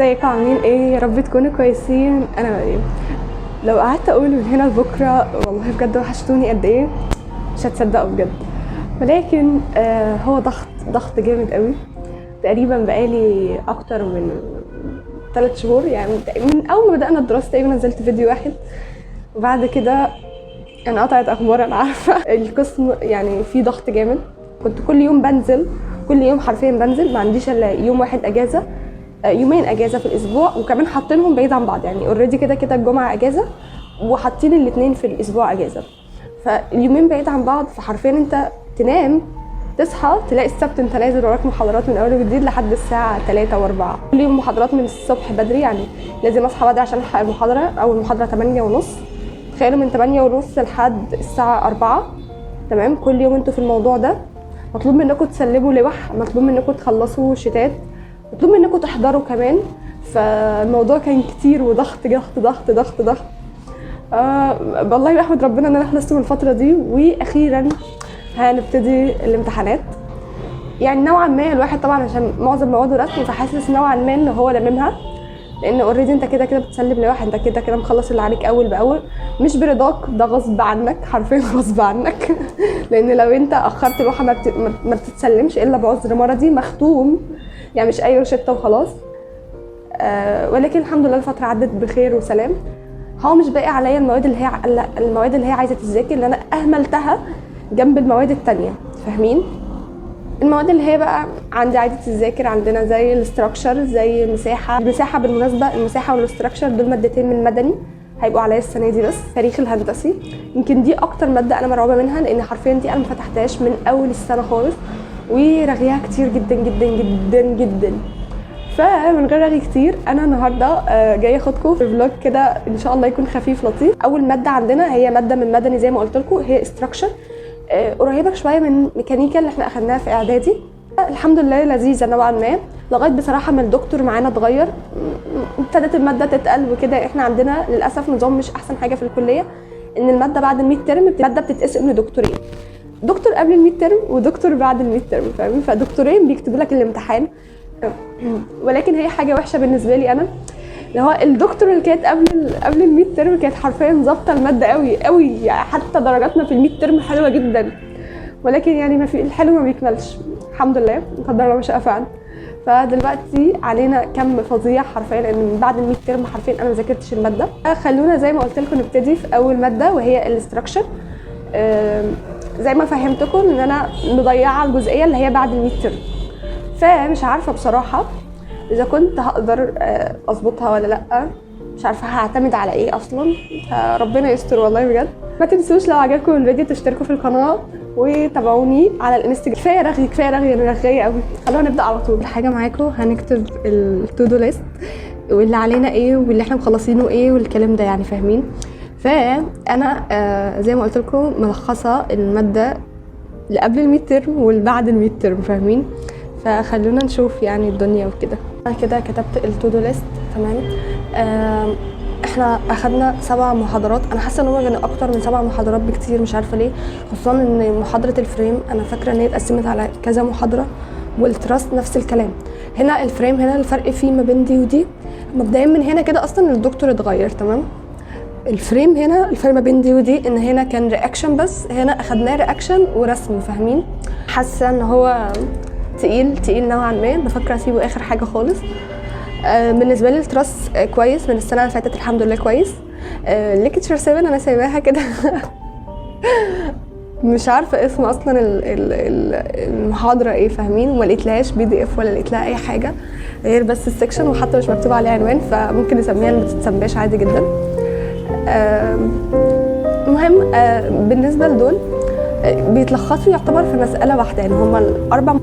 ازيكم عاملين ايه؟ يا رب تكونوا كويسين. انا مريم. لو قعدت اقول من هنا لبكره والله بجد وحشتوني قد ايه مش هتصدقوا بجد. ولكن هو ضغط جامد قوي. تقريبا بقالي اكتر من 3 شهور، يعني من اول ما بدأنا الدراسة تقريبا نزلت فيديو واحد، وبعد كده انقطعت اخبار. انا عارفة القسم يعني فيه ضغط جامد. كنت كل يوم بنزل، كل يوم حرفيا بنزل، ما عنديش الا يوم واحد اجازة، يومين اجازه في الاسبوع، وكمان حاطينهم بعيد عن بعض. يعني اوريدي كده الجمعه اجازه، وحاطين الاثنين في الاسبوع اجازه، فاليومين بعيد عن بعض. فحرفيا انت تنام تصحى تلاقي السبت انت نازل وراك محاضرات من اول وجديد لحد الساعه 3 و4. كل يوم محاضرات من الصبح بدري، يعني لازم اصحى بدري عشان الحق المحاضره. اول محاضره 8:30، تخيلوا من 8:30 لحد الساعه 4. تمام، كل يوم انتوا في الموضوع ده. مطلوب منكم تسلموا لوح، مطلوب منكم تخلصوا شتات، مطلوب منكم تحضروا كمان. فالموضوع كان كتير وضغط ضغط ضغط ضغط ضغط. والله بحمد ربنا ان انا خلصت من الفتره دي، واخيرا هنبتدي الامتحانات. يعني نوعا ما الواحد طبعا عشان معظم مواده رسمي، فحاسس نوعا ما ان هو لاممها، لان اوريدي انت كده بتسلم لوح، انت كده مخلص اللي عليك اول باول، مش برضاك، ده غصب عنك، حرفيا غصب عنك. لان لو انت اخرت لوحه ما بتتسلمش الا بعذر مرضي مختوم، يعني مش اي روشته وخلاص. ولكن الحمد لله الفتره عدت بخير وسلام. هو مش باقي عليا المواد اللي هي عايزه تذاكر، اللي انا اهملتها جنب المواد التانية، فاهمين؟ المواد اللي هي بقى عندي عايزه تذاكر عندنا زي الاستراكشر، زي المساحه بالمناسبه، المساحه والاستراكشر دول مادتين من مدني هيبقوا عليا السنه دي. بس تاريخ الهندسي يمكن دي اكتر ماده انا مرعوبه منها، لان حرفيا دي انا ما فتحتهاش من اول السنه خالص، ورغيها كتير جدا جدا جدا جدا. فمن غير رغي كتير، انا النهارده جايه اخدكم في فلوج كده ان شاء الله يكون خفيف لطيف. اول ماده عندنا هي ماده من مدني زي ما قلت لكم، هي استراكشر، قريبه شويه من ميكانيكا اللي احنا اخدناها في اعدادي. الحمد لله لذيذه نوعا ما، لغايه بصراحه ما الدكتور معانا اتغير، ابتدت الماده تتقل وكده. احنا عندنا للاسف نظام مش احسن حاجه في الكليه، ان الماده بعد الميد ترم الماده بتتقسم لدكتورين، دكتور قبل الميد ترم ودكتور بعد الميد ترم، فاهمين؟ فدكتورين بيكتبوا لك الامتحان. ولكن هي حاجه وحشه بالنسبه لي انا، اللي هو الدكتور اللي كانت قبل الميد ترم كانت حرفيا ظابطه الماده قوي، يعني حتى درجاتنا في الميد ترم حلوه جدا. ولكن يعني ما في الحلو ما بيكملش، الحمد لله قدر الله ما شاء فعل. فدلوقتي علينا كم فظيع حرفيا، لان من بعد الميد ترم حرفيا انا ما ذاكرتش الماده. خلونا زي ما قلت لكم نبتدي في اول ماده وهي الاستراكشر. زي ما فهمتكم ان انا مضيعه الجزئيه اللي هي بعد الميد ترم، فمش عارفه بصراحه اذا كنت هقدر اظبطها ولا لا. مش عارفه هعتمد على ايه اصلا، فربنا يستر والله بجد. ما تنسوش لو عجبكم الفيديو تشتركوا في القناه وتابعوني على الانستجرام. كفايه رغي انا رغايه قوي. خلونا نبدا على طول. الحاجه معاكم هنكتب التو دو ليست، واللي علينا ايه واللي احنا مخلصينه ايه والكلام ده، يعني فاهمين؟ فانا زي ما قلت لكم ملخصه الماده اللي قبل الميد ترم واللي بعد الميد ترم، فاهمين؟ فخلونا نشوف يعني الدنيا وكده. انا كده كتبت التو دو ليست. تمام. احنا اخدنا 7 محاضرات، انا حاسه ان هم كانوا اكتر من 7 محاضرات بكتير، مش عارفه ليه، خصوصا ان محاضره الفريم انا فاكره ان هي اتقسمت على كذا محاضره، والتراست نفس الكلام. هنا الفريم، هنا الفرق فيه ما بين دي ودي. مبدئيا من هنا كده اصلا الدكتور اتغير. تمام. الفريم هنا الفرق ما بين دي ودي ان هنا كان رياكشن بس، هنا اخدناه رياكشن ورسم، فاهمين؟ حاسه ان هو تقيل نوعا ما، بفكر اسيبه اخر حاجه خالص. بالنسبه لي التراس كويس من السنه اللي فاتت، الحمد لله كويس. ليكتشر 7 انا سايباها كده. مش عارفه اسم اصلا المحاضره ايه، فاهمين؟ وما لقيتلهاش PDF ولا لقيت لها اي حاجه غير بس السكشن، وحتى مش مكتوب عليها عنوان، فممكن نسميها اللي ما بتتسماش عادي جدا. المهم بالنسبه لدول بيتلخصوا يعتبر في مساله واحده، يعني هما الاربع